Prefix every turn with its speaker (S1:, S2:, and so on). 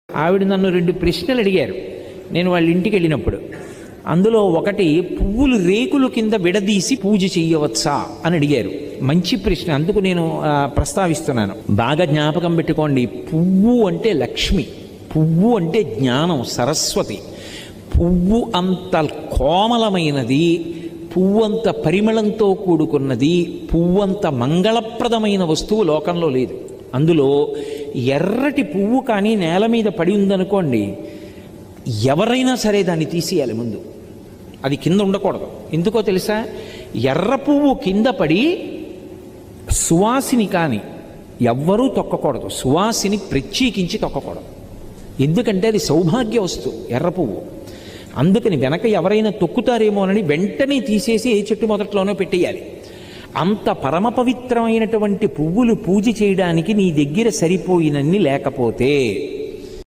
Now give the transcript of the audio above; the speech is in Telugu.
S1: ఆవిడ నన్ను 2 ప్రశ్నలు అడిగారు నేను వాళ్ళ ఇంటికి వెళ్ళినప్పుడు. అందులో ఒకటి, పువ్వులు రేకులు కింద విడదీసి పూజ చెయ్యవచ్చా అని అడిగారు. మంచి ప్రశ్న, అందుకు నేను ప్రస్తావిస్తున్నాను. బాగా జ్ఞాపకం పెట్టుకోండి, పువ్వు అంటే లక్ష్మి, పువ్వు అంటే జ్ఞానం, సరస్వతి. పువ్వు అంత కోమలమైనది, పువ్వు అంత పరిమళంతో కూడుకున్నది, పువ్వు అంత మంగళప్రదమైన వస్తువు లోకంలో లేదు. అందులో ఎర్రటి పువ్వు కానీ నేల మీద పడి ఉందనుకోండి, ఎవరైనా సరే దాన్ని తీసేయాలి ముందు, అది కింద ఉండకూడదు. ఎందుకో తెలుసా? ఎర్ర పువ్వు కింద పడి సువాసిని కానీ ఎవ్వరూ తొక్కకూడదు, సువాసిని ప్రత్యేకించి తొక్కకూడదు. ఎందుకంటే అది సౌభాగ్య వస్తువు ఎర్ర పువ్వు. అందుకని వెనక ఎవరైనా తొక్కుతారేమోనని వెంటనే తీసేసి ఏ చెట్టు మొదట్లోనో పెట్టేయాలి. అంత పరమ పవిత్రమైనటువంటి పువ్వులు పూజ చేయడానికి నీ దగ్గర సరిపోయినన్ని లేకపోతే